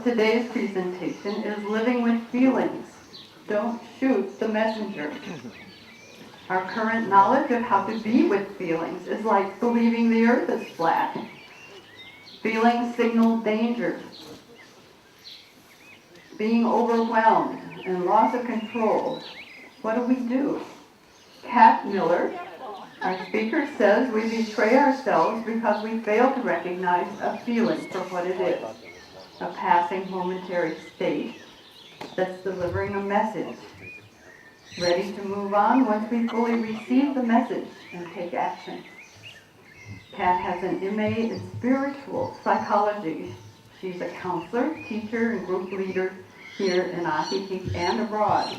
today's presentation is living with feelings. Don't shoot the messenger. Our current knowledge of how to be with feelings is like believing the earth is flat. Feelings signal danger. Being overwhelmed and loss of control. What do? Kat Miller, our speaker, says we betray ourselves because we fail to recognize a feeling for what it is. A passing momentary state that's delivering a message. Ready to move on once we fully receive the message and take action. Kat has an MA in spiritual psychology. She's a counselor, teacher, and group leader here in Ajijic and abroad.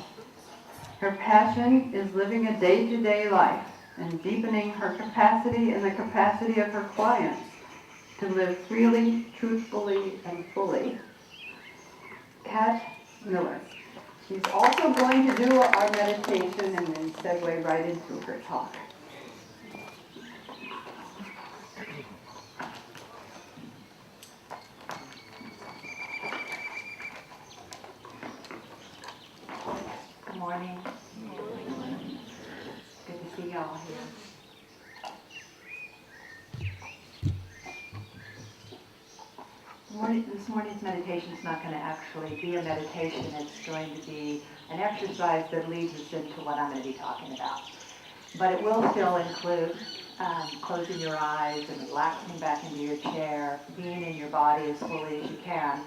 Her passion is living a day-to-day life and deepening her capacity and the capacity of her clients to live freely, truthfully, and fully. Kat Miller. She's also going to do our meditation and then segue right into her talk. Good morning. Good to see y'all here. This morning's meditation is not going to actually be a meditation. It's going to be an exercise that leads us into what I'm going to be talking about. But it will still include closing your eyes and relaxing back into your chair, being in your body as fully as you can.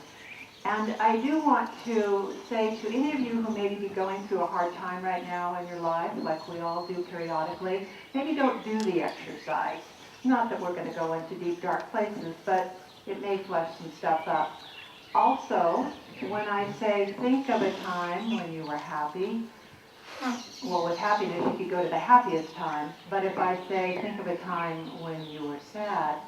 And I do want to say to any of you who may be going through a hard time right now in your life, like we all do periodically, maybe don't do the exercise. Not that we're going to go into deep, dark places, but it may flush some stuff up. Also, when I say think of a time when you were happy, well, with happiness you could go to the happiest time, but if I say think of a time when you were sad,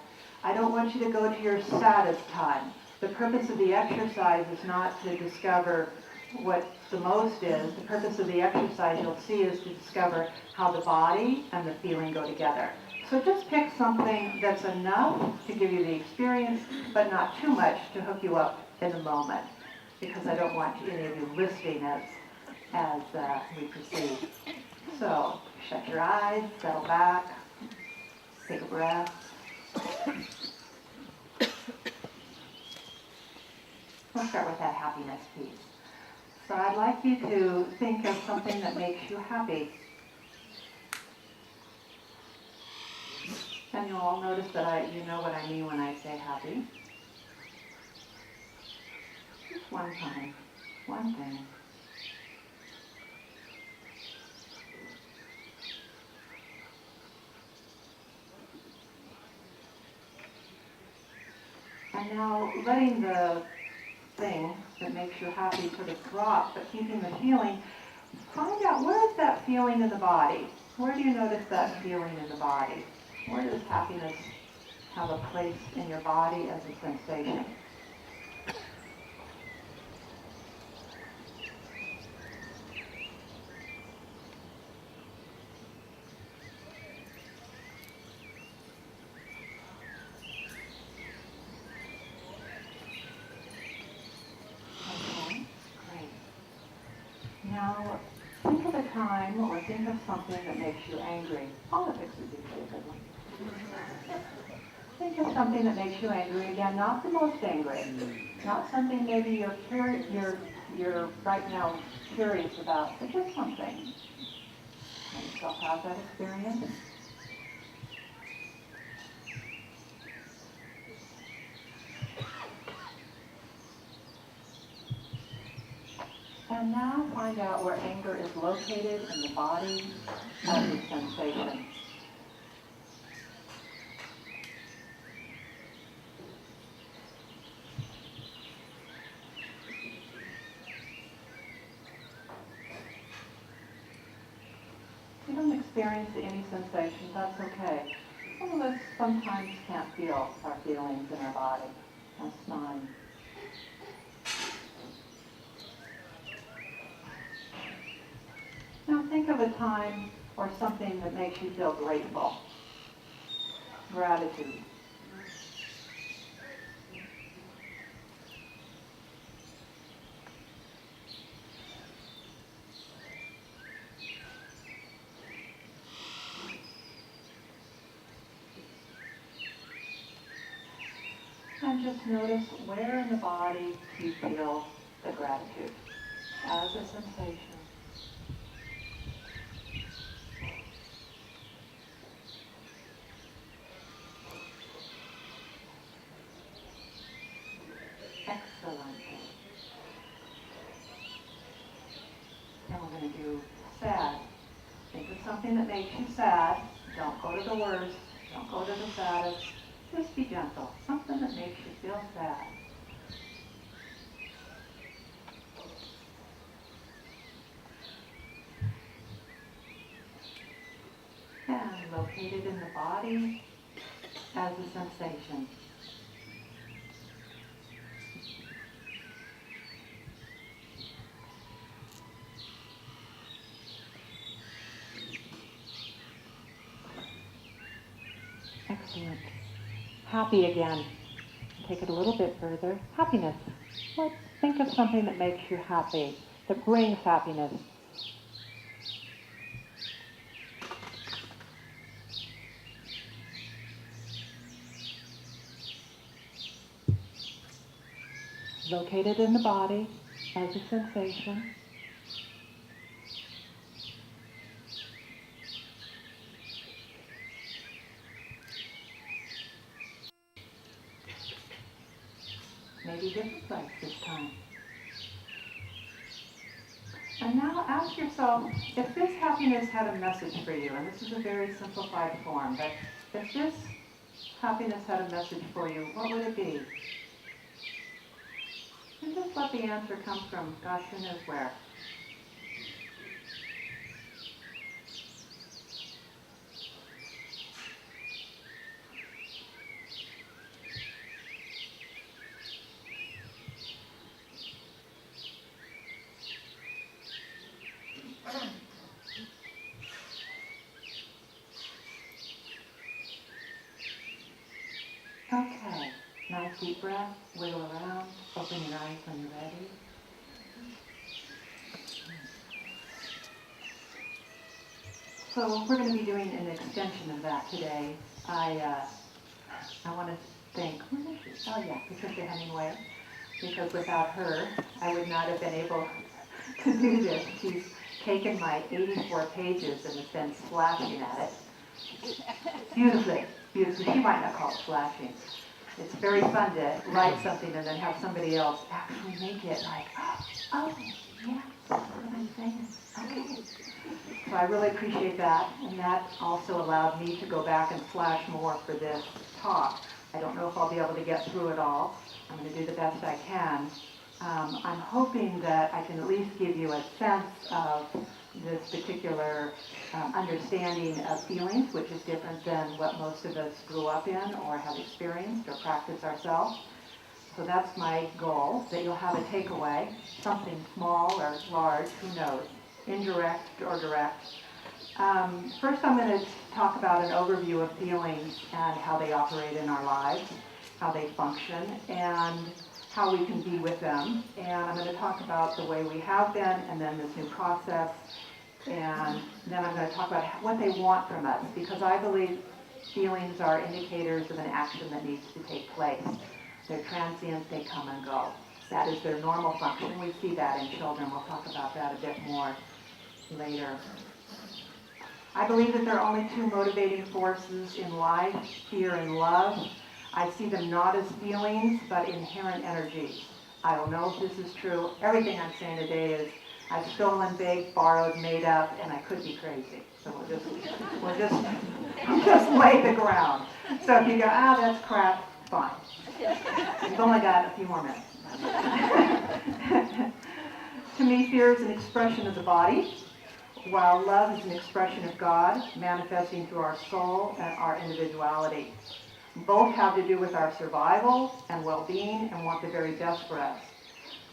I don't want you to go to your saddest time. The purpose of the exercise is not to discover what the most is. The purpose of the exercise, you'll see, is to discover how the body and the feeling go together. So just pick something that's enough to give you the experience, but not too much to hook you up in the moment, because I don't want any of you listening as we proceed. So shut your eyes, settle back, take a breath. We'll start with that happiness piece. So I'd like you to think of something that makes you happy. And you'll all notice that you know what I mean when I say happy. Just one time, one thing. And now letting the thing that makes you happy sort of drop, but keeping the feeling, find out where is that feeling in the body? Where do you notice that feeling in the body? Where does happiness have a place in your body as a sensation? Okay, great. Now, think of a time or think of something that makes you angry. Politics is usually a good one. Think of something that makes you angry. Again, not the most angry. Not something maybe you're right now curious about, but just something. Let yourself have that experience. And now find out where anger is located in the body as a sensation. If you don't experience any sensation, that's okay. Some of us sometimes can't feel our feelings in our body. That's fine. Now think of a time or something that makes you feel grateful. Gratitude. then just notice where in the body you feel the gratitude as a sensation. Excellent. Now we're going to do sad. Think of something that makes you sad. Don't go to the worst. Don't go to the saddest. Just be gentle. Something that makes you feel sad. And located in the body as a sensation. Excellent. Happy again. Take it a little bit further. Happiness. Let's think of something that makes you happy, that brings happiness. Located in the body as a sensation. Maybe different place this time. And now ask yourself, if this happiness had a message for you, and this is a very simplified form, but if this happiness had a message for you, what would it be? And just let the answer come from gosh who knows where. Okay, nice deep breath, wiggle around, open your eyes when you're ready. So we're going to be doing an extension of that today. I want to thank, Patricia Hemingway, because without her, I would not have been able to do this. She's taken my 84 pages and has been slashing at it. Beautifully. She might not call it slashing. It's very fun to write something and then have somebody else actually make it like, oh, yeah, that's what I'm saying. Okay. So I really appreciate that, and that also allowed me to go back and slash more for this talk. I don't know if I'll be able to get through it all. I'm going to do the best I can. I'm hoping that I can at least give you a sense of this particular understanding of feelings, which is different than what most of us grew up in or have experienced or practiced ourselves. So that's my goal, that you'll have a takeaway, something small or large, who knows, indirect or direct. First I'm going to talk about an overview of feelings and how they operate in our lives, how they function, and how we can be with them. And I'm going to talk about the way we have been, and then this new process, and then I'm going to talk about what they want from us, because I believe feelings are indicators of an action that needs to take place. They're transient, they come and go. That is their normal function. We see that in children. We'll talk about that a bit more later. I believe that there are only two motivating forces in life, fear and love. I see them not as feelings, but inherent energies. I don't know if this is true. Everything I'm saying today is I've stolen, begged, borrowed, made up, and I could be crazy. So we'll just lay the ground. So if you go, that's crap, fine. We've only got a few more minutes. To me, fear is an expression of the body, while love is an expression of God, manifesting through our soul and our individuality. Both have to do with our survival and well-being and want the very best for us.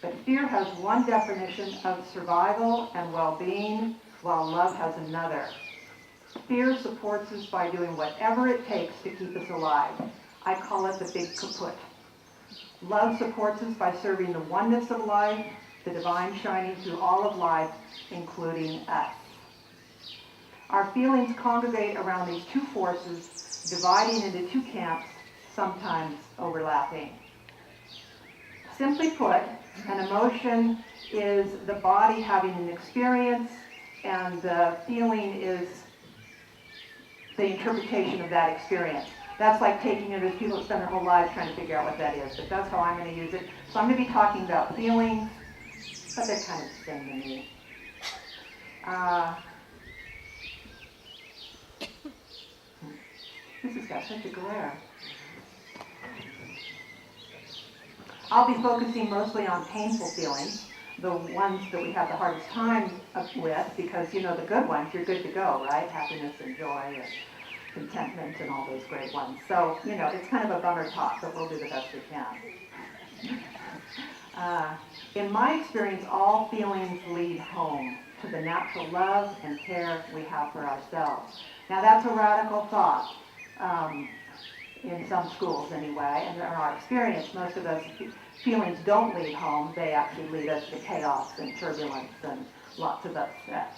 But fear has one definition of survival and well-being, while love has another. Fear supports us by doing whatever it takes to keep us alive. I call it the big kaput. Love supports us by serving the oneness of life, the divine shining through all of life, including us. Our feelings congregate around these two forces, dividing into two camps, sometimes overlapping. Simply put, an emotion is the body having an experience, and the feeling is the interpretation of that experience. That's like taking it as people spend their whole lives trying to figure out what that is, but that's how I'm going to use it. So I'm going to be talking about feelings, but they're kind of the same to me. This has got such a glare. I'll be focusing mostly on painful feelings, the ones that we have the hardest time with, because the good ones, you're good to go, right? Happiness and joy and contentment and all those great ones. So, it's kind of a bummer talk, but we'll do the best we can. In my experience, all feelings lead home to the natural love and care we have for ourselves. Now, that's a radical thought. In some schools anyway, and in our experience, most of us feelings don't lead home. They actually lead us to chaos and turbulence and lots of upset.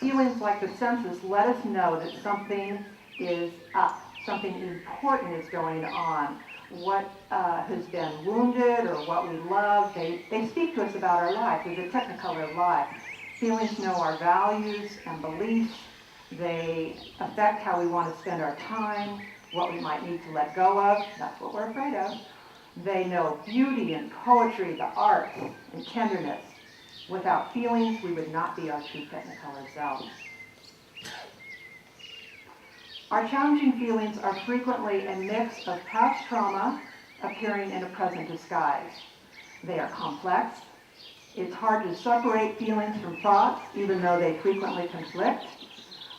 Feelings like the senses let us know that something is up, something important is going on. What has been wounded or what we love, they speak to us about our life. There's a technicolor of life. Feelings know our values and beliefs. They affect how we want to spend our time, what we might need to let go of. That's what we're afraid of. They know beauty and poetry, the arts, and tenderness. Without feelings, we would not be our true technicolor selves. Our challenging feelings are frequently a mix of past trauma appearing in a present disguise. They are complex. It's hard to separate feelings from thoughts, even though they frequently conflict.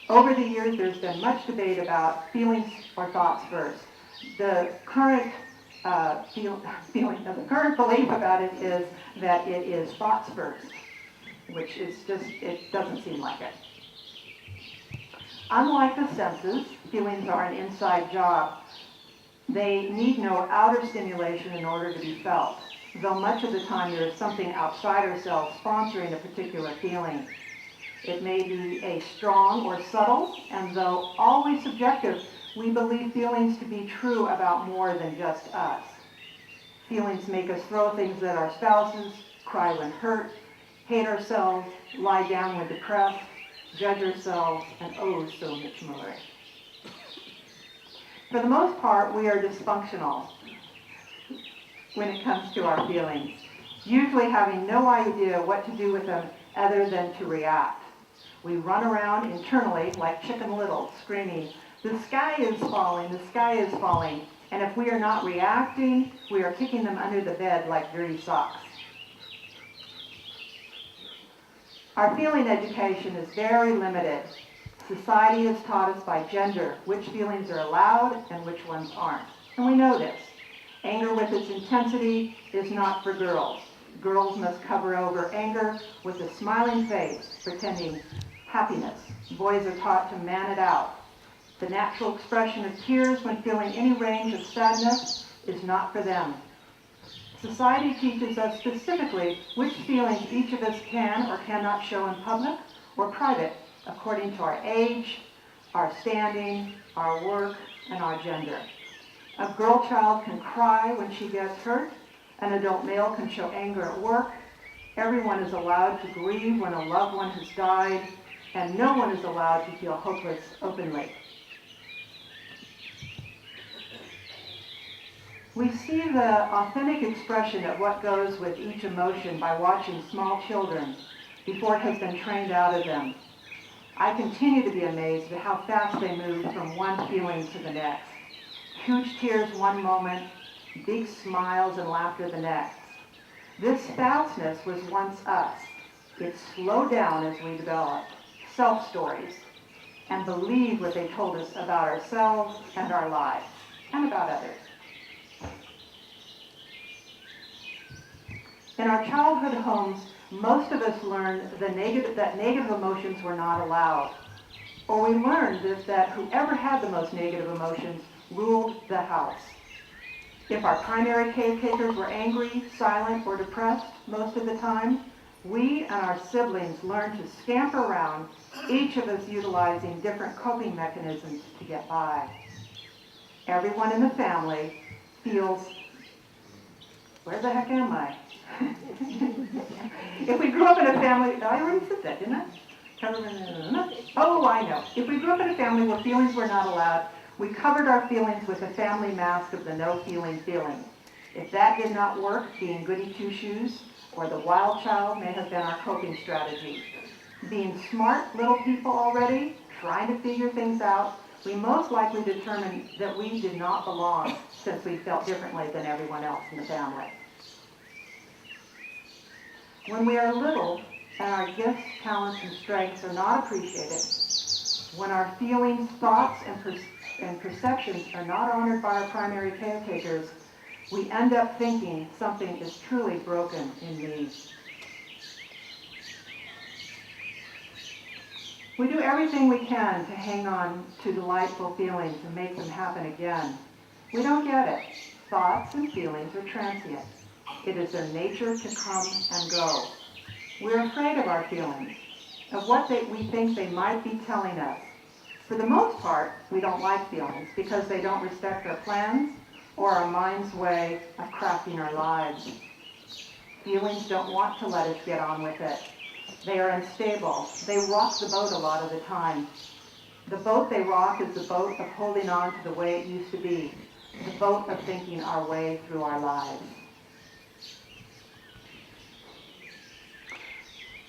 Over the years, there's been much debate about feelings or thoughts first. The current the current belief about it is that it is thoughts first, which is it doesn't seem like it. Unlike the senses, feelings are an inside job. They need no outer stimulation in order to be felt, though much of the time there is something outside ourselves sponsoring a particular feeling. It may be a strong or subtle, and though always subjective, we believe feelings to be true about more than just us. Feelings make us throw things at our spouses, cry when hurt, hate ourselves, lie down when depressed, judge ourselves, and oh, so much more. For the most part, we are dysfunctional when it comes to our feelings, usually having no idea what to do with them other than to react. We run around internally like Chicken Little, screaming, "The sky is falling, the sky is falling." And if we are not reacting, we are kicking them under the bed like dirty socks. Our feeling education is very limited. Society has taught us by gender which feelings are allowed and which ones aren't. And we know this. Anger with its intensity is not for girls. Girls must cover over anger with a smiling face, pretending happiness. Boys are taught to man it out. The natural expression of tears when feeling any range of sadness is not for them. Society teaches us specifically which feelings each of us can or cannot show in public or private according to our age, our standing, our work, and our gender. A girl child can cry when she gets hurt. An adult male can show anger at work. Everyone is allowed to grieve when a loved one has died, and no one is allowed to feel hopeless openly. We see the authentic expression of what goes with each emotion by watching small children before it has been trained out of them. I continue to be amazed at how fast they move from one feeling to the next. Huge tears one moment, big smiles and laughter the next. This fastness was once us. It slowed down as we developed self-stories and believed what they told us about ourselves and our lives and about others. In our childhood homes, most of us learned that negative emotions were not allowed. Or we learned that whoever had the most negative emotions ruled the house. If our primary caretakers were angry, silent, or depressed most of the time, we and our siblings learned to scamper around, each of us utilizing different coping mechanisms to get by. Everyone in the family feels where the heck am I? If we grew up in a family, I already said that, didn't I? Oh, I know. If we grew up in a family where feelings were not allowed, we covered our feelings with a family mask of the no-feeling feeling. If that did not work, being goody two-shoes or the wild child may have been our coping strategy. Being smart little people already, trying to figure things out, we most likely determined that we did not belong since we felt differently than everyone else in the family. When we are little and our gifts, talents, and strengths are not appreciated, when our feelings, thoughts, and perceptions are not honored by our primary caretakers, we end up thinking something is truly broken in me. We do everything we can to hang on to delightful feelings and make them happen again. We don't get it. Thoughts and feelings are transient. It is their nature to come and go. We're afraid of our feelings, of what we think they might be telling us. For the most part, we don't like feelings because they don't respect our plans or our mind's way of crafting our lives. Feelings don't want to let us get on with it. They are unstable. They rock the boat a lot of the time. The boat they rock is the boat of holding on to the way it used to be, the boat of thinking our way through our lives.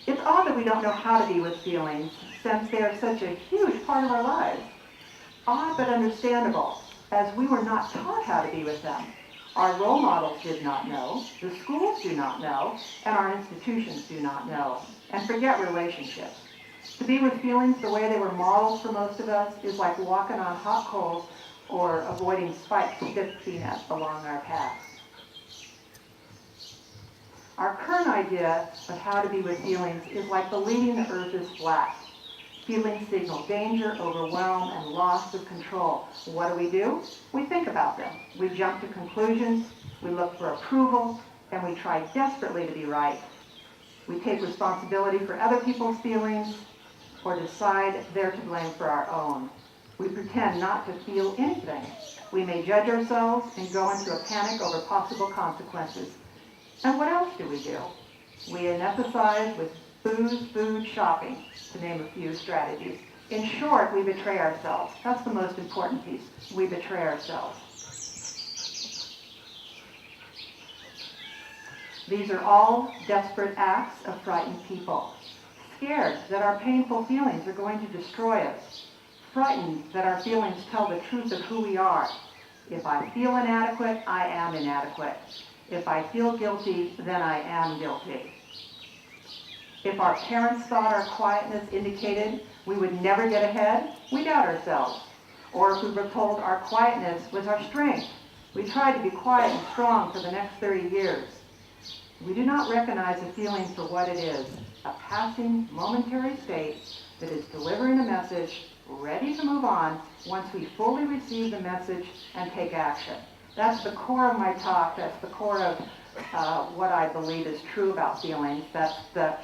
It's odd that we don't know how to be with feelings, since they are such a huge part of our lives. Odd but understandable, as we were not taught how to be with them. Our role models did not know, the schools do not know, and our institutions do not know. And forget relationships. To be with feelings the way they were modeled for most of us is like walking on hot coals or avoiding spiked peanuts along our path. Our current idea of how to be with feelings is like believing the earth is flat. Feelings signal danger, overwhelm, and loss of control. What do? We think about them. We jump to conclusions, we look for approval, and we try desperately to be right. We take responsibility for other people's feelings or decide they're to blame for our own. We pretend not to feel anything. We may judge ourselves and go into a panic over possible consequences. And what else do? We anesthetize with booze, food, shopping, to name a few strategies. In short, we betray ourselves. That's the most important piece. We betray ourselves. These are all desperate acts of frightened people, scared that our painful feelings are going to destroy us, frightened that our feelings tell the truth of who we are. If I feel inadequate, I am inadequate. If I feel guilty, then I am guilty. If our parents thought our quietness indicated we would never get ahead, we doubt ourselves. Or if we were told our quietness was our strength, we try to be quiet and strong for the next 30 years. We do not recognize a feeling for what it is, a passing, momentary state that is delivering a message, ready to move on once we fully receive the message and take action. That's the core of my talk. That's the core of what I believe is true about feelings. That's the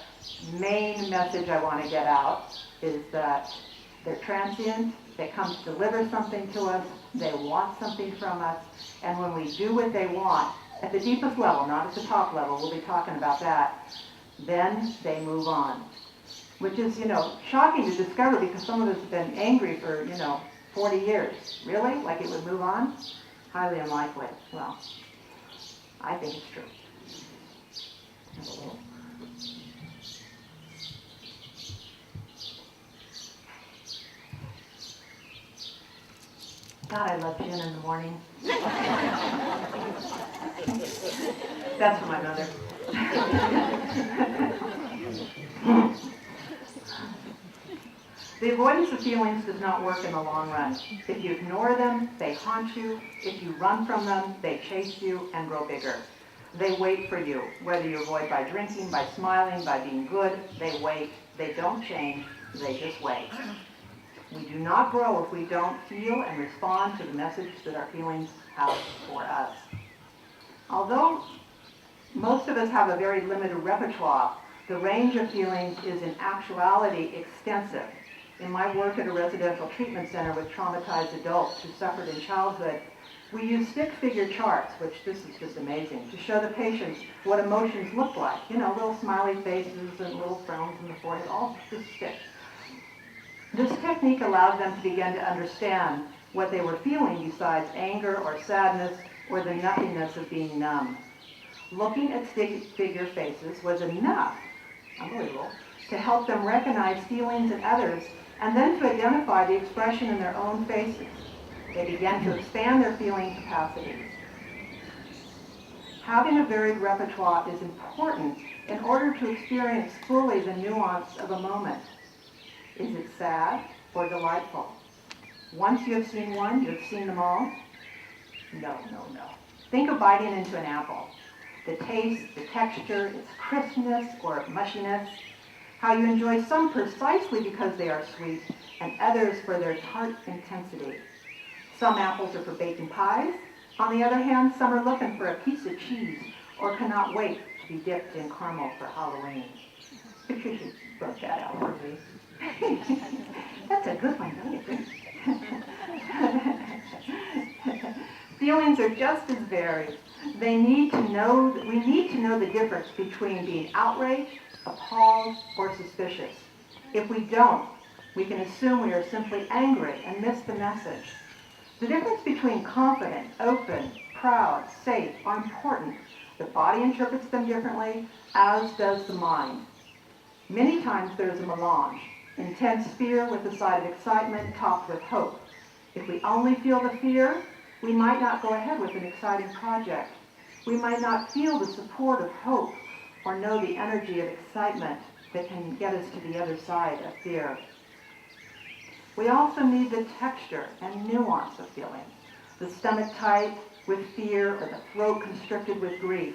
main message I want to get out, is that they're transient, they come to deliver something to us, they want something from us, and when we do what they want, at the deepest level, not at the top level, we'll be talking about that, then they move on. Which is, shocking to discover because some of us have been angry for, 40 years. Really? Like it would move on? Highly unlikely. Well, I think it's true. God, I love gin in the morning. That's for my mother. The avoidance of feelings does not work in the long run. If you ignore them, they haunt you. If you run from them, they chase you and grow bigger. They wait for you, whether you avoid by drinking, by smiling, by being good. They wait. They don't change. They just wait. We do not grow if we don't feel and respond to the message that our feelings have for us. Although most of us have a very limited repertoire, the range of feelings is in actuality extensive. In my work at a residential treatment center with traumatized adults who suffered in childhood, We use stick figure charts, which this is just amazing, to show the patients what emotions look like. You know, little smiley faces and little frowns in the forehead, all just sticks. This technique allowed them to begin to understand what they were feeling besides anger or sadness or the nothingness of being numb. Looking at stick figure faces was enough, unbelievable, to help them recognize feelings in others and then to identify the expression in their own faces. They began to expand their feeling capacities. Having a varied repertoire is important in order to experience fully the nuance of a moment. Is it sad or delightful? Once you have seen one, you have seen them all? No, no, no. Think of biting into an apple. The taste, the texture, its crispness or mushiness, how you enjoy some precisely because they are sweet and others for their tart intensity. Some apples are for baking pies. On the other hand, some are looking for a piece of cheese or cannot wait to be dipped in caramel for Halloween. Patricia broke that out for me. That's a good one, don't you think? Feelings are just as varied. We need to know the difference between being outraged, appalled, or suspicious. If we don't, we can assume we are simply angry and miss the message. The difference between confident, open, proud, safe are important. The body interprets them differently, as does the mind. Many times there is a melange, intense fear with a side of excitement topped with hope. If we only feel the fear, we might not go ahead with an exciting project. We might not feel the support of hope or know the energy of excitement that can get us to the other side of fear. We also need the texture and nuance of feeling. The stomach tight with fear or the throat constricted with grief.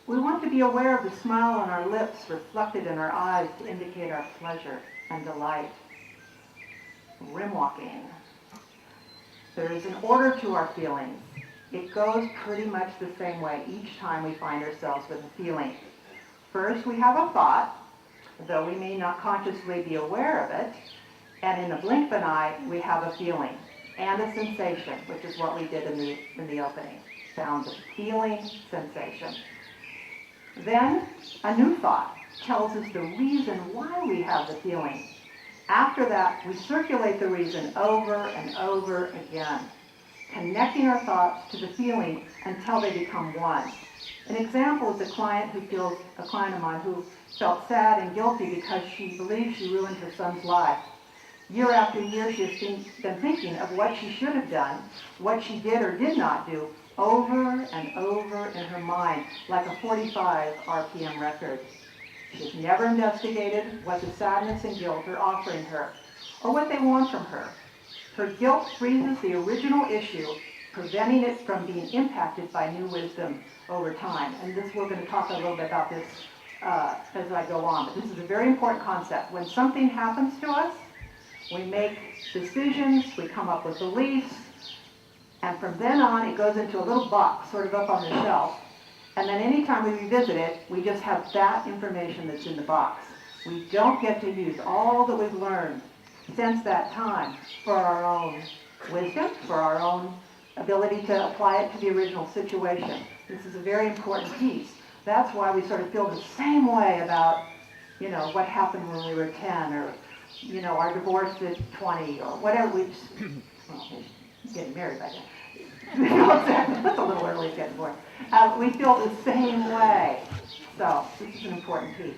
We want to be aware of the smile on our lips reflected in our eyes to indicate our pleasure and delight. Rim walking. There is an order to our feelings. It goes pretty much the same way each time we find ourselves with a feeling. First, we have a thought, though we may not consciously be aware of it, and in the blink of an eye, we have a feeling and a sensation, which is what we did in the opening. Found the feeling, sensation. Then, a new thought tells us the reason why we have the feeling. After that, we circulate the reason over and over again, connecting our thoughts to the feeling until they become one. An example is a client of mine who felt sad and guilty because she believes she ruined her son's life. Year after year, she has been thinking of what she should have done, what she did or did not do, over and over in her mind, like a 45 RPM record. She's never investigated what the sadness and guilt are offering her, or what they want from her. Her guilt freezes the original issue, preventing it from being impacted by new wisdom over time. And we're going to talk a little bit about this as I go on, but this is a very important concept. When something happens to us, we make decisions, we come up with beliefs, and from then on it goes into a little box sort of up on the shelf. And then anytime we revisit it, we just have that information that's in the box. We don't get to use all that we've learned since that time for our own wisdom, for our own ability to apply it to the original situation. This is a very important piece. That's why we sort of feel the same way about, what happened when we were 10 or, our divorce at 20 or whatever. Getting married by then. That's a little early to get divorced. We feel the same way. So this is an important piece.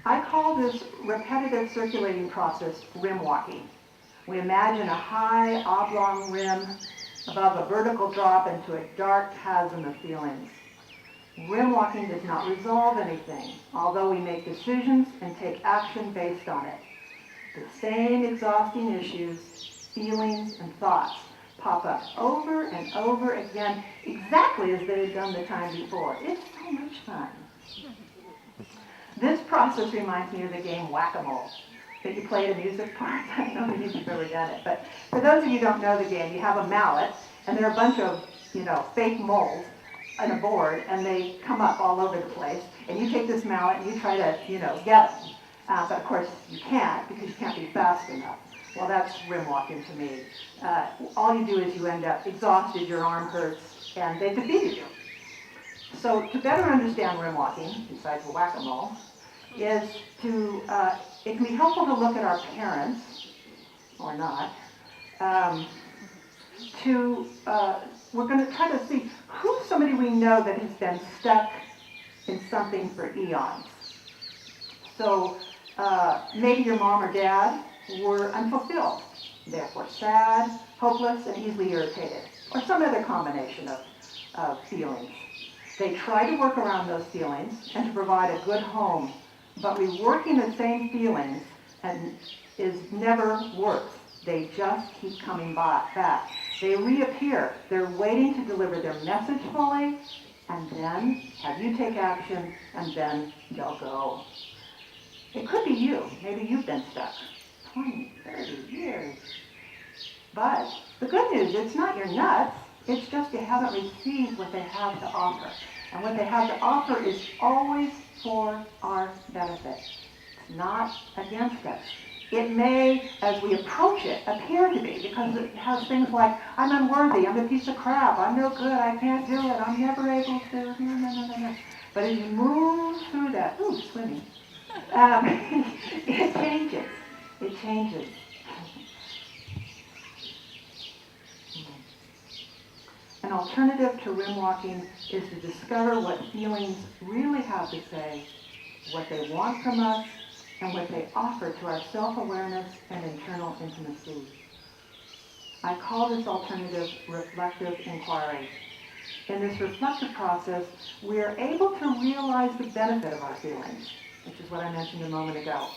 I call this repetitive circulating process rim walking. We imagine a high oblong rim above a vertical drop into a dark chasm of feelings. Rim walking does not resolve anything, although we make decisions and take action based on it. The same exhausting issues, feelings, and thoughts pop up over and over again, exactly as they had done the time before. It's so much fun. This process reminds me of the game Whack-A-Mole that you play at a music park. I don't know if you've ever done it, but for those of you who don't know the game, you have a mallet, and there are a bunch of, fake moles on a board, and they come up all over the place, and you take this mallet and you try to, get them. But of course you can't because you can't be fast enough. Well, that's rim walking to me. All you do is you end up exhausted, your arm hurts, and they defeated you. So to better understand rim walking, besides whack-a-mole, is it can be helpful to look at our parents, or not, we're going to try to see who's somebody we know that has been stuck in something for eons. So maybe your mom or dad were unfulfilled, therefore sad, hopeless, and easily irritated, or some other combination of feelings. They try to work around those feelings and to provide a good home, but reworking the same feelings is never works. They just keep coming back. They reappear. They're waiting to deliver their message fully, and then have you take action, and then they'll go. It could be you. Maybe you've been stuck 20, 30 years. But the good news, it's not your nuts. It's just you haven't received what they have to offer. And what they have to offer is always for our benefit. It's not against us. It may, as we approach it, appear to be, because it has things like, I'm unworthy, I'm a piece of crap, I'm no good, I can't do it, I'm never able to, no. But as you move through that, ooh, swimming, it changes. It changes. An alternative to rim walking is to discover what feelings really have to say, what they want from us, and what they offer to our self-awareness and internal intimacy. I call this alternative reflective inquiry. In this reflective process, we are able to realize the benefit of our feelings, which is what I mentioned a moment ago.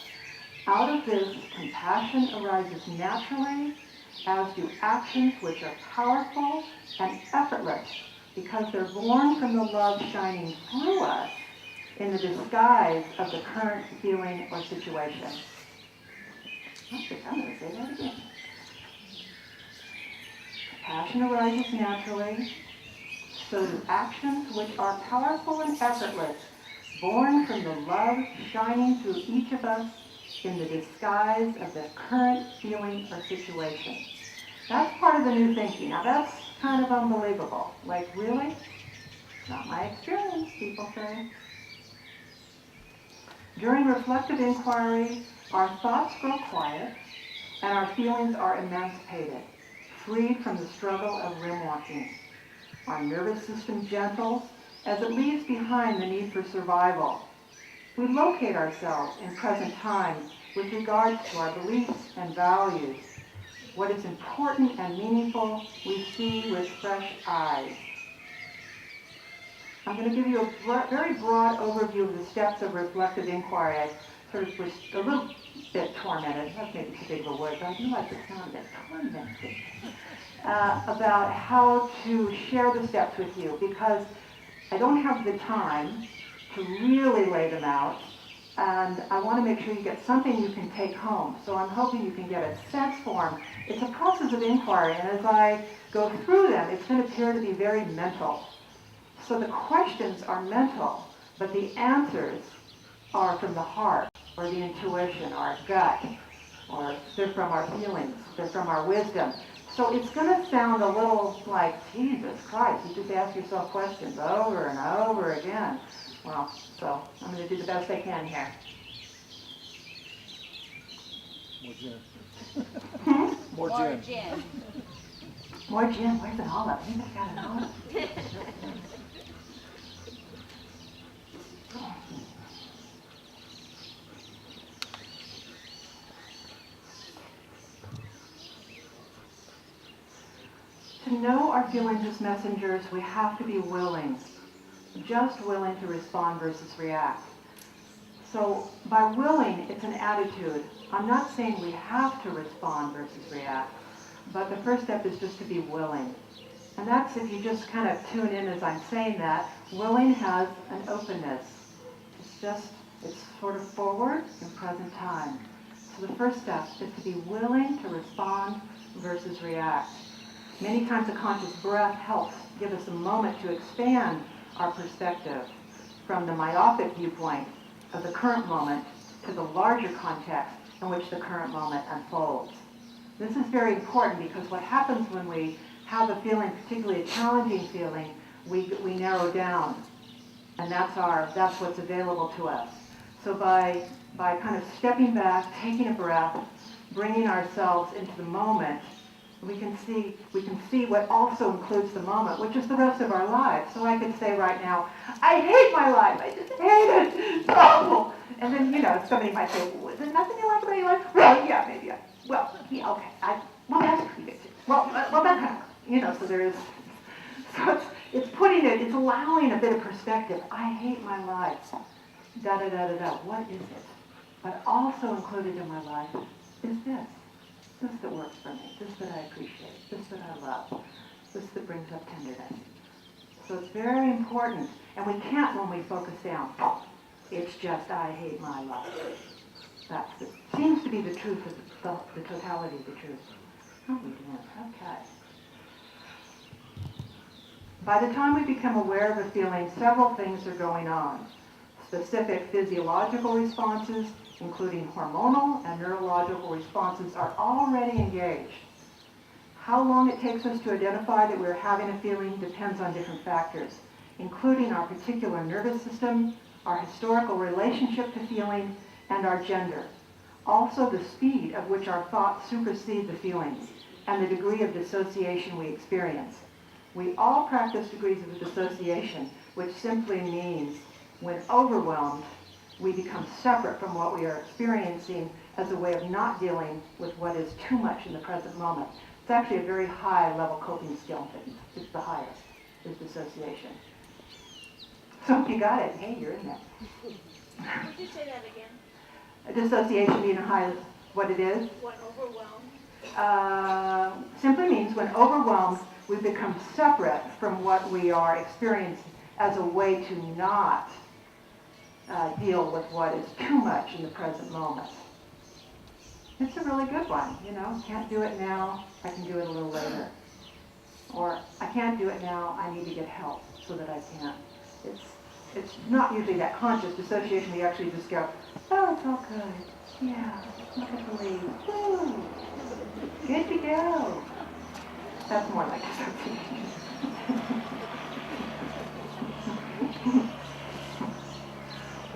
Out of this, compassion arises naturally, as do actions which are powerful and effortless, because they're born from the love shining through us in the disguise of the current feeling or situation. I'm going to say that again. Passion arises naturally, so do actions which are powerful and effortless, born from the love shining through each of us in the disguise of the current feeling or situation. That's part of the new thinking. Now that's kind of unbelievable. Like, really? Not my experience, people say. During reflective inquiry, our thoughts grow quiet and our feelings are emancipated, freed from the struggle of rim walking. Our nervous system gentles as it leaves behind the need for survival. We locate ourselves in present time with regard to our beliefs and values. What is important and meaningful, we see with fresh eyes. I'm going to give you a very broad overview of the steps of reflective inquiry. I sort of was a little bit tormented, that's maybe too big of a word, but I do like the sound of it, tormented, about how to share the steps with you, because I don't have the time to really lay them out, and I want to make sure you get something you can take home. So I'm hoping you can get a sense for them. It's a process of inquiry, and as I go through them, it's going to appear to be very mental. So the questions are mental, but the answers are from the heart, or the intuition, our gut, or they're from our feelings, they're from our wisdom. So it's going to sound a little like, Jesus Christ, you just ask yourself questions over and over again. Well, so I'm going to do the best I can here. More gin. More gin. More gin. Where's an olive? You just got an olive. To know our feelings as messengers, we have to be willing, just willing to respond versus react. So by willing, it's an attitude. I'm not saying we have to respond versus react, but the first step is just to be willing. And that's, if you just kind of tune in as I'm saying that, willing has an openness. It's sort of forward in present time. So the first step is to be willing to respond versus react. Many times a conscious breath helps give us a moment to expand our perspective from the myopic viewpoint of the current moment to the larger context in which the current moment unfolds. This is very important because what happens when we have a feeling, particularly a challenging feeling, we narrow down. And that's what's available to us. So by kind of stepping back, taking a breath, bringing ourselves into the moment, we can see what also includes the moment, which is the rest of our lives. So I could say right now, I hate my life. I just hate it. It's awful. And then, somebody might say, well, is there nothing you like about your life? Well, yeah, maybe. Well, yeah, okay. Well, that's pretty good too. Well, that kind of, so there is. So it's allowing a bit of perspective. I hate my life. Da-da-da-da-da. What is it? But also included in my life is this. This that works for me. This that I appreciate. This that I love. This that brings up tenderness. So it's very important. And we can't when we focus down. It's just, I hate my life. Seems to be the truth of the totality of the truth. How are we doing? Okay. By the time we become aware of a feeling, several things are going on. Specific physiological responses, including hormonal and neurological responses, are already engaged. How long it takes us to identify that we're having a feeling depends on different factors, including our particular nervous system, our historical relationship to feeling, and our gender. Also the speed at which our thoughts supersede the feelings, and the degree of dissociation we experience. We all practice degrees of dissociation, which simply means when overwhelmed, we become separate from what we are experiencing as a way of not dealing with what is too much in the present moment. It's actually a very high level coping skill. It's the highest, is dissociation. So if you got it, hey, you're in there. Could you say that again? Dissociation being what it is? When overwhelmed. Simply means when overwhelmed, we become separate from what we are experiencing as a way to not deal with what is too much in the present moment. It's a really good one, Can't do it now, I can do it a little later. Or I can't do it now, I need to get help so that I can. It's not usually that conscious dissociation. We actually just go, oh, it's all good. Yeah, look at the leaves. Woo, good to go. That's more like dissociation.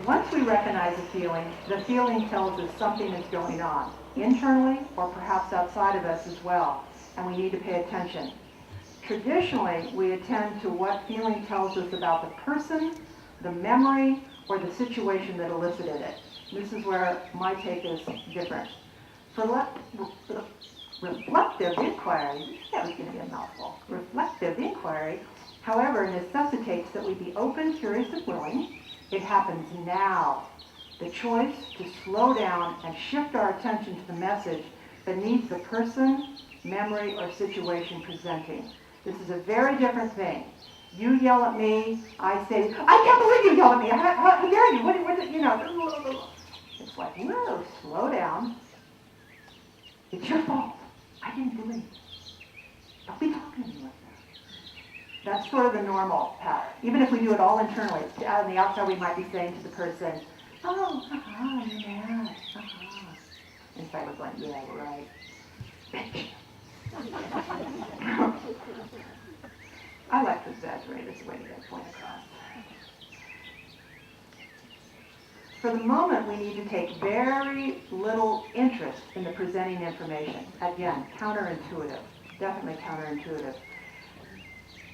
Once we recognize a feeling, the feeling tells us something is going on, internally or perhaps outside of us as well, and we need to pay attention. Traditionally, we attend to what feeling tells us about the person, the memory, or the situation that elicited it. This is where my take is different. For reflective inquiry, that was going to be a mouthful. Reflective inquiry, however, necessitates that we be open, curious, and willing. It happens now. The choice to slow down and shift our attention to the message beneath the person, memory, or situation presenting. This is a very different thing. You yell at me, I say, I can't believe you yell at me. How dare you? It's like, whoa, slow down. It's your fault. I didn't do anything. Don't be talking to me like that. That's sort of the normal pattern. Even if we do it all internally, on the outside we might be saying to the person, oh, you're mad. Inside we're going, yeah, right. Bitch. I like to exaggerate as a way to get a point across. For the moment, we need to take very little interest in the presenting information. Again, counterintuitive, definitely counterintuitive.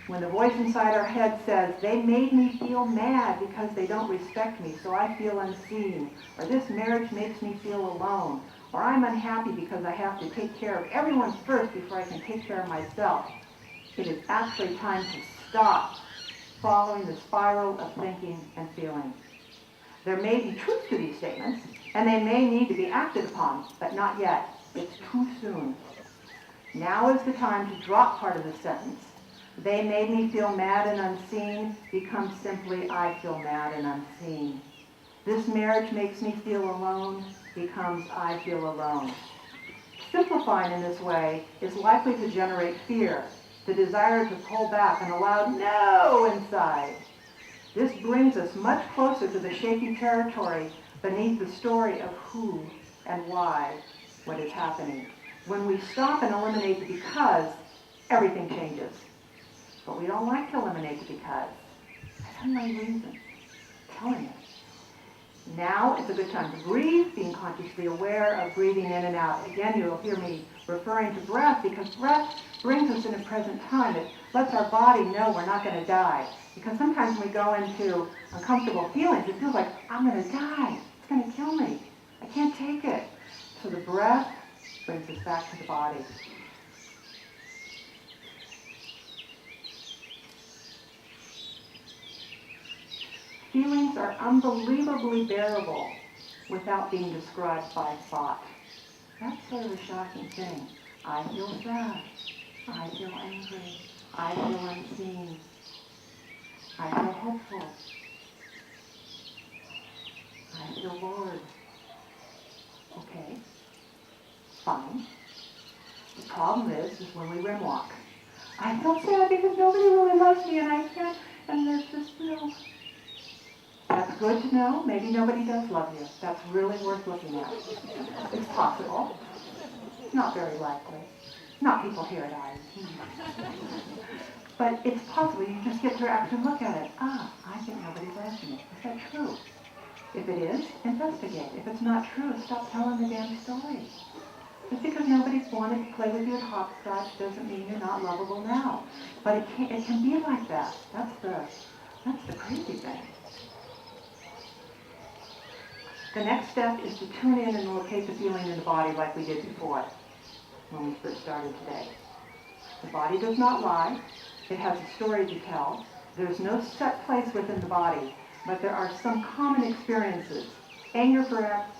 When the voice inside our head says, they made me feel mad because they don't respect me, so I feel unseen, or this marriage makes me feel alone, or I'm unhappy because I have to take care of everyone first before I can take care of myself, it is actually time to stop following the spiral of thinking and feeling. There may be truth to these statements, and they may need to be acted upon, but not yet. It's too soon. Now is the time to drop part of the sentence. They made me feel mad and unseen becomes simply, I feel mad and unseen. This marriage makes me feel alone becomes, I feel alone. Simplifying in this way is likely to generate fear, the desire to pull back and allow no inside. This brings us much closer to the shaky territory beneath the story of who and why what is happening. When we stop and eliminate the because, everything changes. But we don't like to eliminate the because. I have my reasons. I'm telling you. Now is a good time to breathe, being consciously aware of breathing in and out. Again, you'll hear me referring to breath because breath brings us in the present time. It lets our body know we're not going to die. Because sometimes when we go into uncomfortable feelings, it feels like, I'm going to die. It's going to kill me. I can't take it. So the breath brings us back to the body. Feelings are unbelievably bearable without being described by thought. That's sort of a shocking thing. I feel sad. I feel angry. I feel unseen. I feel hopeful. I feel bored. Okay, fine. The problem is when we REM walk. I feel sad because nobody really loves me and I can't, and there's just no. That's good to know. Maybe nobody does love you. That's really worth looking at. It's possible. Not very likely. Not people here at Ajijic. But it's possible. You just get to actually look at it. I think nobody loves me. Is that true? If it is, investigate. If it's not true, stop telling the damn story. Just because nobody wanted to play with you at hopscotch doesn't mean you're not lovable now. But it can be like that. That's the crazy thing. The next step is to tune in and locate the feeling in the body like we did before when we first started today. The body does not lie. It has a story to tell. There's no set place within the body, but there are some common experiences. Anger,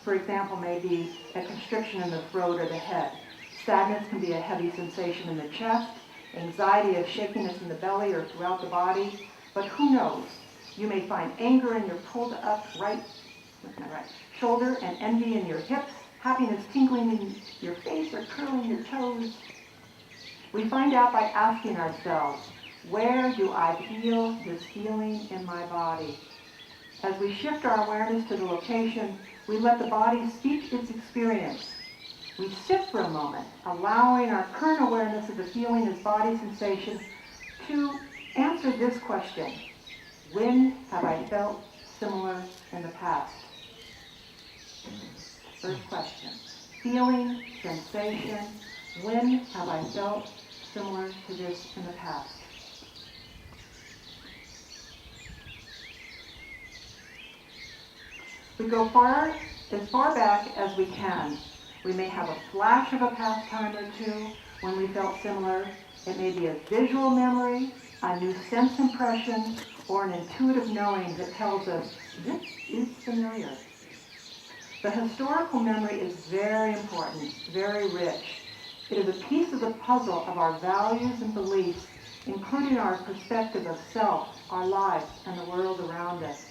for example, may be a constriction in the throat or the head. Sadness can be a heavy sensation in the chest. Anxiety, a shakiness in the belly or throughout the body. But who knows? You may find anger in your pulled up right shoulder and envy in your hips, happiness tingling in your face or curling your toes. We find out by asking ourselves, where do I feel this feeling in my body? As we shift our awareness to the location, we let the body speak its experience. We sit for a moment, allowing our current awareness of the feeling as body sensation to answer this question. When have I felt similar in the past? First question. Feeling, sensation, when have I felt similar to this in the past? We go as far back as we can. We may have a flash of a past time or two when we felt similar. It may be a visual memory, a new sense impression, or an intuitive knowing that tells us, this is familiar. The historical memory is very important, very rich. It is a piece of the puzzle of our values and beliefs, including our perspective of self, our lives, and the world around us.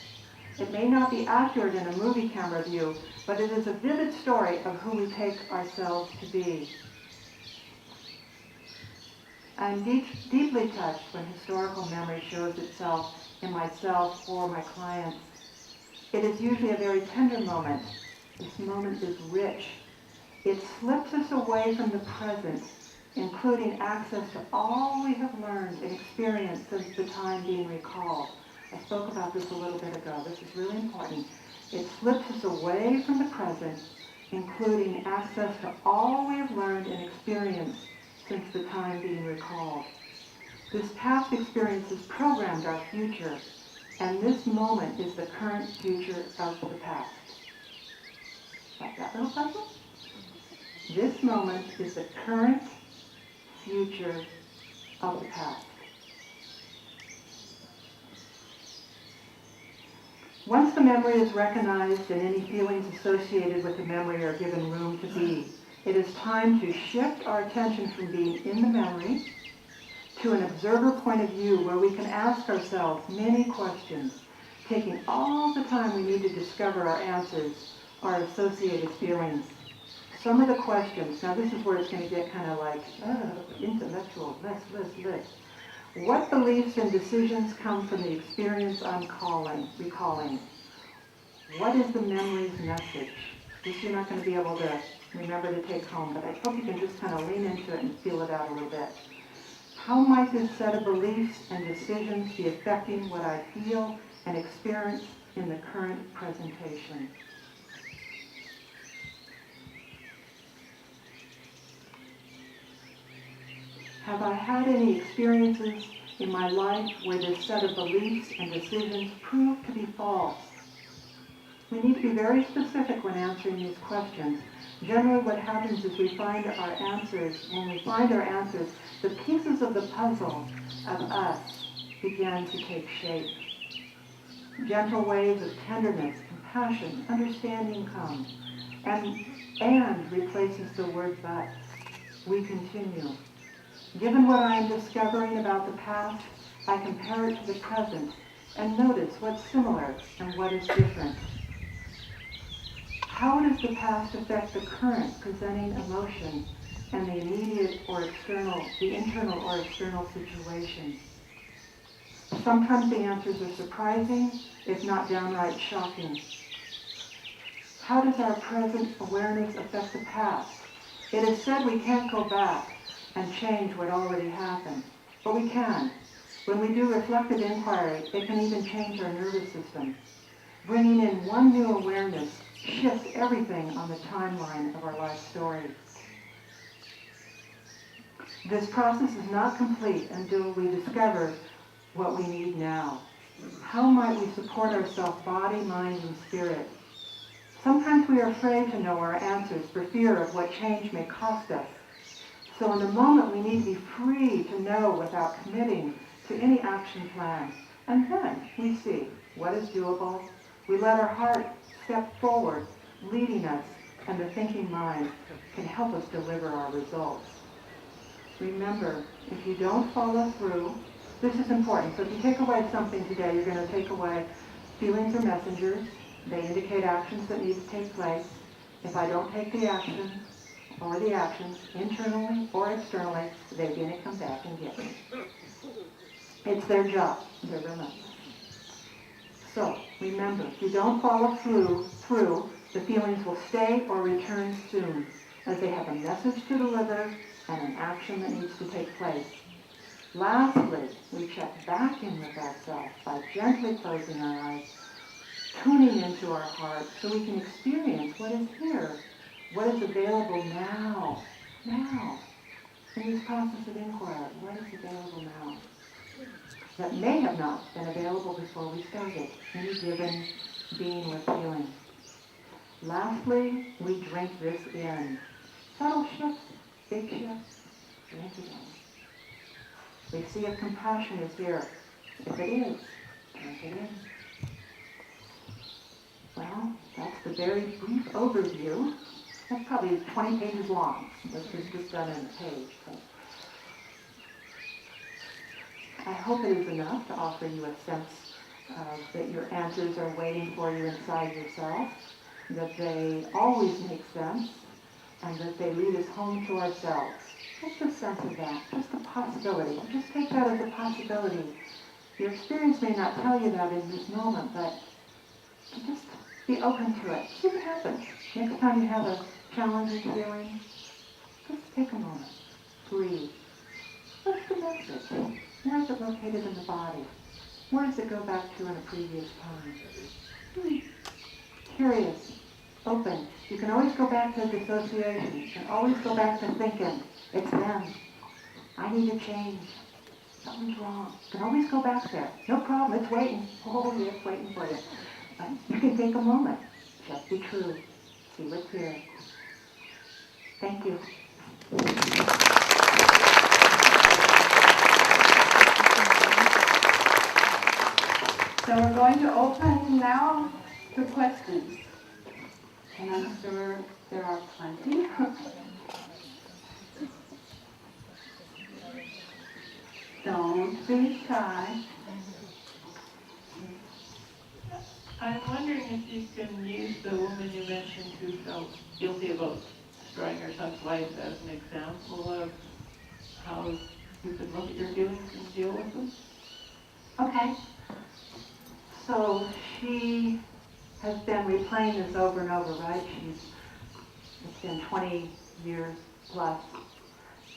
It may not be accurate in a movie camera view, but it is a vivid story of who we take ourselves to be. I am deeply touched when historical memory shows itself in myself or my clients. It is usually a very tender moment. This moment is rich. It slips us away from the present, including access to all we have learned and experienced since the time being recalled. I spoke about this a little bit ago. This is really important. It slips us away from the present, including access to all we have learned and experienced since the time being recalled. This past experience has programmed our future, and this moment is the current future of the past. Like that little puzzle? This moment is the current future of the past. Once the memory is recognized and any feelings associated with the memory are given room to be, it is time to shift our attention from being in the memory to an observer point of view where we can ask ourselves many questions, taking all the time we need to discover our answers, our associated feelings. Some of the questions, now this is where it's going to get kind of like, intellectual, list. What beliefs and decisions come from the experience I'm recalling? What is the memory's message? This you're not going to be able to remember to take home, but I hope you can just kind of lean into it and feel it out a little bit. How might this set of beliefs and decisions be affecting what I feel and experience in the current presentation? Have I had any experiences in my life where this set of beliefs and decisions proved to be false? We need to be very specific when answering these questions. Generally what happens is we find our answers, when we find our answers, the pieces of the puzzle of us begin to take shape. Gentle waves of tenderness, compassion, understanding come, and replaces the word but. We continue. Given what I am discovering about the past, I compare it to the present and notice what's similar and what is different. How does the past affect the current presenting emotion and the immediate or external, the internal or external situation? Sometimes the answers are surprising, if not downright shocking. How does our present awareness affect the past? It is said we can't go back and change what already happened, but we can. When we do reflective inquiry, it can even change our nervous system. Bringing in one new awareness shifts everything on the timeline of our life story. This process is not complete until we discover what we need now. How might we support ourselves, body, mind, and spirit? Sometimes we are afraid to know our answers for fear of what change may cost us. So in the moment, we need to be free to know without committing to any action plan. And then we see what is doable. We let our heart step forward, leading us, and the thinking mind can help us deliver our results. Remember, if you don't follow through, this is important. So if you take away something today, you're going to take away feelings are messengers. They indicate actions that need to take place. If I don't take the action, or the actions, internally or externally, they're going to come back and get me. It's their job. They're relentless. So, remember, if you don't follow through, the feelings will stay or return soon, as they have a message to deliver and an action that needs to take place. Lastly, we check back in with ourselves by gently closing our eyes, tuning into our heart so we can experience what is here. What is available now? Now. In this process of inquiry, what is available now? That may have not been available before we started, any given being with feeling. Lastly, we drink this in. Subtle shifts, big shifts, drink it in. We see if compassion is here. If it is, drink it in. Well, that's the very brief overview. That's probably 20 pages long. This is just done in a page. So I hope it is enough to offer you a sense that your answers are waiting for you inside yourself, that they always make sense, and that they lead us home to ourselves. Just a sense of that, just a possibility. Just take that as a possibility. Your experience may not tell you that in this moment, but just be open to it. See what happens. Next time you have a challenging feeling, just take a moment. Breathe. What's the message? Where is it located in the body? Where does it go back to in a previous time? Curious. Open. You can always go back to dissociation. You can always go back to thinking. It's them. I need to change. Something's wrong. You can always go back there. No problem. It's waiting. Oh, yeah, it's waiting for you. You can take a moment. Just be true. See what's here. Thank you. So we're going to open now to questions. And I'm sure there are plenty. Don't be shy. I'm wondering if you can use the woman you mentioned who felt guilty about destroying her son's life as an example of how you could look at your feelings and deal with them. Okay. So she has been replaying this over and over, right? She's It's been 20 years plus.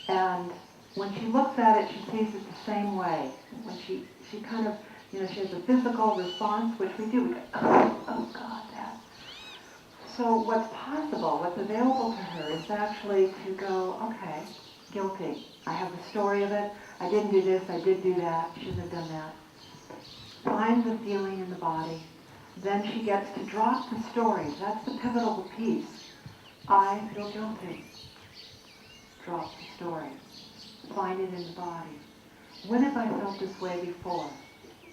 And when she looks at it, she sees it the same way. When she kind of, she has a physical response, which we do. We go, oh God, that. So what's possible, what's available to her is actually to go, okay, guilty. I have the story of it. I didn't do this, I did do that, shouldn't have done that. Find the feeling in the body. Then she gets to drop the story. That's the pivotal piece. I feel guilty. Drop the story. Find it in the body. When have I felt this way before?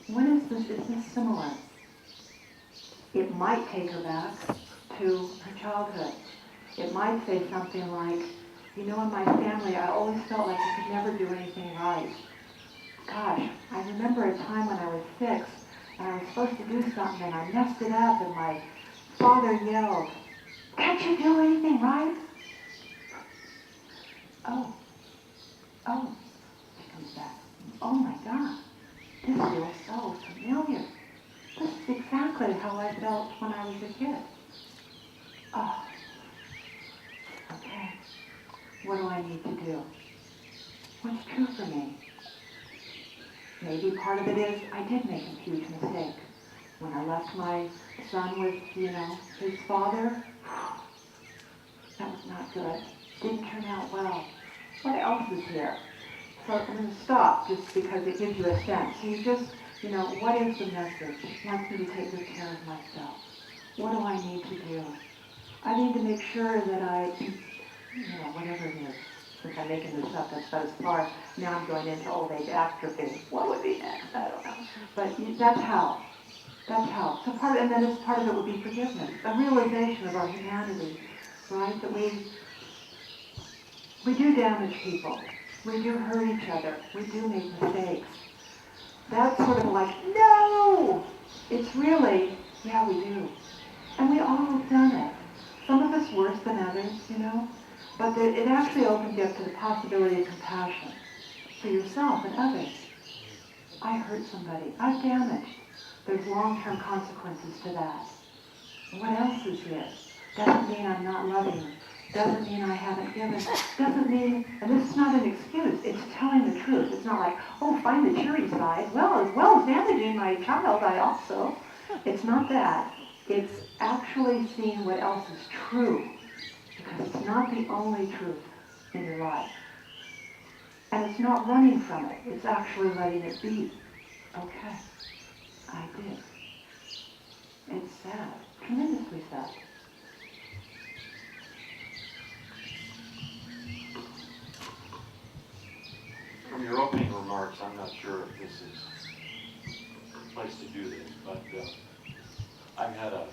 When is this similar? It might take her back to her childhood. It might say something like, in my family, I always felt like I could never do anything right. Gosh, I remember a time when I was 6, and I was supposed to do something, and I messed it up, and my father yelled, "Can't you do anything right?" Oh, she comes back. Oh my God, this feels so familiar. This is exactly how I felt when I was a kid. Oh, okay. What do I need to do? What's true for me? Maybe part of it is I did make a huge mistake. When I left my son with, his father, that was not good. Didn't turn out well. What else is here? So I'm going to stop just because it gives you a sense. So you just, what is the message? It wants me to take good care of myself. What do I need to do? I need to make sure that I, whatever it is. Since I'm making this up, that's about as far. Now I'm going into old age atrophy. What would be next? I don't know. But that's how. That's how. So and then part of it would be forgiveness. A realization of our humanity, right? That we do damage people. We do hurt each other. We do make mistakes. That's sort of like, no! It's really, yeah, we do. And we all have done it. Some of us worse than others, But it actually opens you up to the possibility of compassion for yourself and others. I hurt somebody. I've damaged. There's long-term consequences to that. What else is here? Doesn't mean I'm not loving. Doesn't mean I haven't given. Doesn't mean, and this is not an excuse. It's telling the truth. It's not like, find the cheery side. Well as damaging my child, I also. It's not that. It's actually seeing what else is true. Because it's not the only truth in your life. And it's not running from it. It's actually letting it be. Okay, I did. It's sad. Tremendously sad. From your opening remarks, I'm not sure if this is the place to do this, but I've had a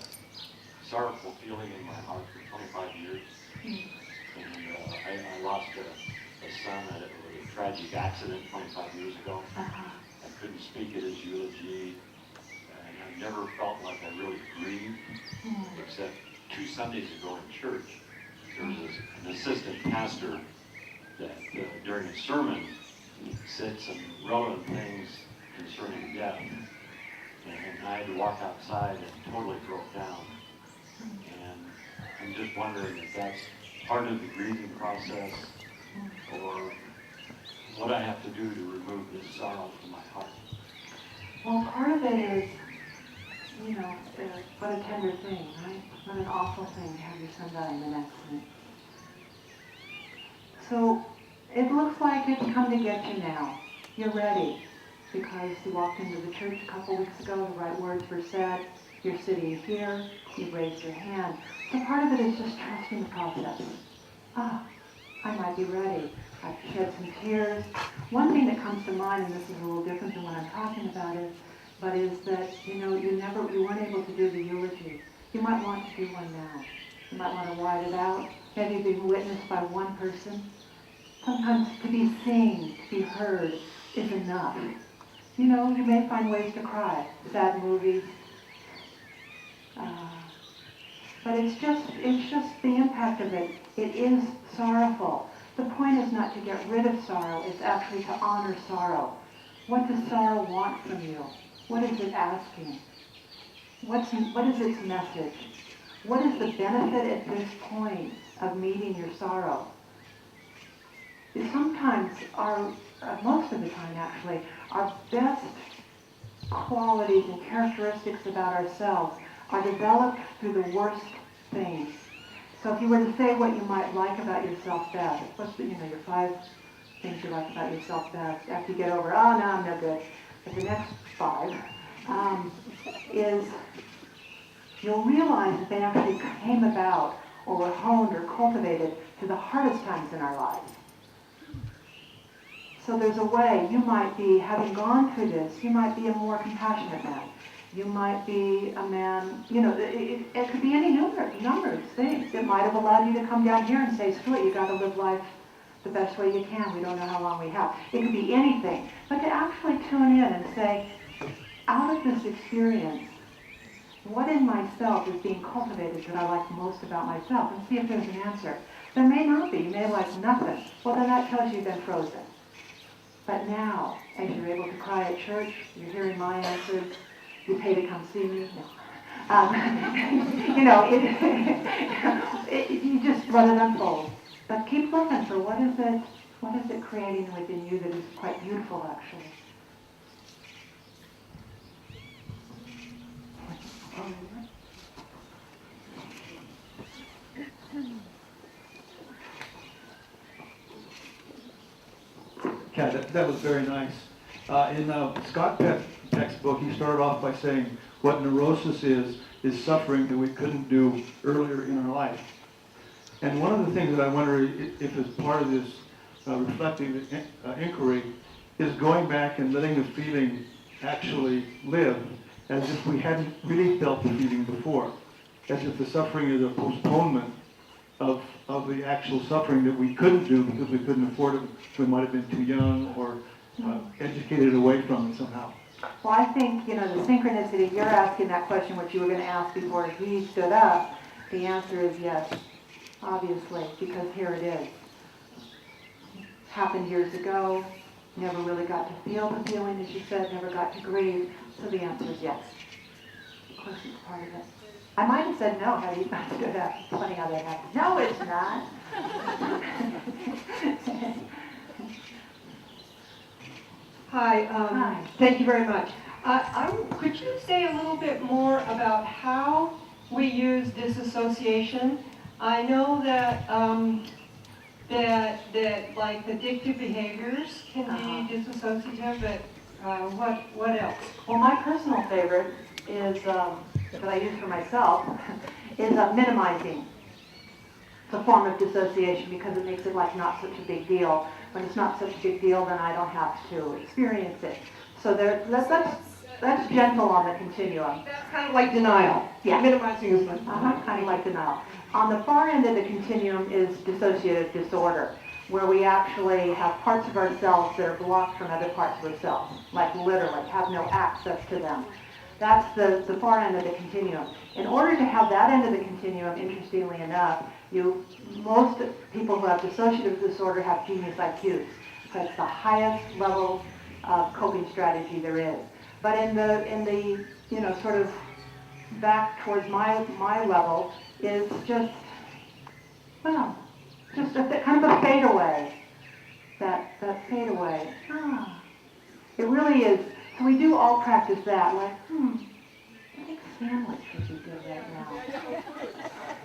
sorrowful feeling in my heart for 25 years. And I lost a son at a tragic accident 25 years ago. I couldn't speak at his eulogy, and I never felt like I really grieved, except 2 Sundays ago in church, there was an assistant pastor that during a sermon said some relevant things concerning death, and I had to walk outside and totally broke down. And I'm just wondering if that's part of the grieving process, or what I have to do to remove this sorrow from my heart. Well, part of it is, what a tender thing, right? What an awful thing to have your son die in an accident. So it looks like it's come to get you now. You're ready because you walked into the church a couple weeks ago, the right words were said, you're sitting here, you raised your hand. So part of it is just trusting the process. I might be ready. I've shed some tears. One thing that comes to mind, and this is a little different than what I'm talking about, is that, you weren't able to do the eulogy. You might want to do one now. You might want to write it out, maybe be witnessed by one person. Sometimes to be seen, to be heard, is enough. You may find ways to cry. Sad movies. But it's just the impact of it. It is sorrowful. The point is not to get rid of sorrow, it's actually to honor sorrow. What does sorrow want from you? What is it asking? What is its message? What is the benefit at this point of meeting your sorrow. Sometimes most of the time actually, our best qualities and characteristics about ourselves are developed through the worst things. So if you were to say what you might like about yourself best, what's your 5 things you like about yourself best, after you get over, oh no, I'm no good, but the next 5 is you'll realize that they actually came about or were honed or cultivated through the hardest times in our lives. So there's a way, you might be, having gone through this, you might be a more compassionate man. You might be a man, it could be any number of things. It might have allowed you to come down here and say, screw it, you got to live life the best way you can. We don't know how long we have. It could be anything. But to actually tune in and say, out of this experience, what in myself is being cultivated that I like most about myself? And see if there's an answer. There may not be. You may have liked nothing. Well, then that tells you you've been frozen. But now, as you're able to cry at church, you're hearing my answers, you pay to come see me. No. You just let it unfold. But keep looking for what is it creating within you that is quite beautiful, actually. Yeah, that was very nice. In Scott Peck's book, he started off by saying what neurosis is suffering that we couldn't do earlier in our life. And one of the things that I wonder if as part of this reflective inquiry is going back and letting the feeling actually live as if we hadn't really felt the feeling before, as if the suffering is a postponement of the actual suffering that we couldn't do because we couldn't afford it. We might have been too young or educated away from it somehow. Well, I think, the synchronicity, you're asking that question, which you were going to ask before he stood up. The answer is yes, obviously, because here it is. Happened years ago, never really got to feel the feeling, as you said, never got to grieve, so the answer is yes. Of course it's part of it. I might have said no had he not stood up. It's funny how that happens. No, it's not. Hi, Hi. Thank you very much. Could you say a little bit more about how we use disassociation? I know that that like addictive behaviors can be disassociative, but what else? Well, my personal favorite is, that I use for myself, is minimizing. It's a form of dissociation because it makes it like not such a big deal. When it's not such a big deal, then I don't have to experience it. So that's gentle on the continuum. That's kind of like denial. Yeah. Minimizing is like Kind of like denial. On the far end of the continuum is dissociative disorder, where we actually have parts of ourselves that are blocked from other parts of ourselves, like literally have no access to them. That's the far end of the continuum. In order to have that end of the continuum, interestingly enough, most people who have dissociative disorder have genius IQs. So it's the highest level of coping strategy there is. But in the sort of back towards my level is just a kind of a fade away. That fade away. It really is. So we do all practice that, like, what sandwich would you do right now?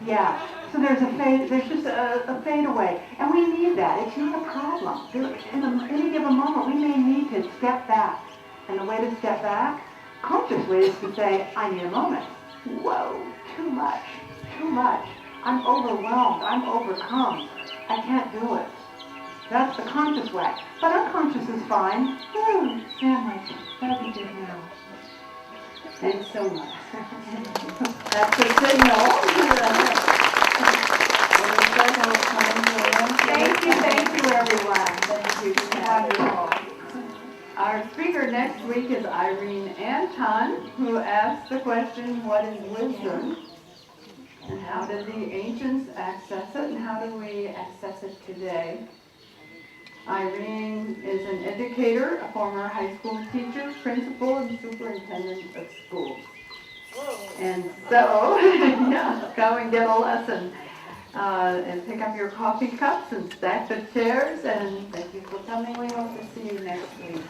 Yeah. So there's just a fade away. And we need that. It's not a problem. In any given moment, we may need to step back. And the way to step back, consciously, is to say, I need a moment. Whoa, too much. I'm overwhelmed. I'm overcome. I can't do it. That's the conscious way. But unconscious is fine. Sandwich. That'll be good now. Thanks so much. That's the signal. Thank you, everyone. Thank you. Wonderful. Our speaker next week is Irene Anton, who asked the question, what is wisdom? And how did the ancients access it, and how do we access it today? Irene is an educator, a former high school teacher, principal, and superintendent of schools. Whoa. And so, yeah, go and get a lesson. and pick up your coffee cups and stack the chairs, and thank you for coming. We hope to see you next week.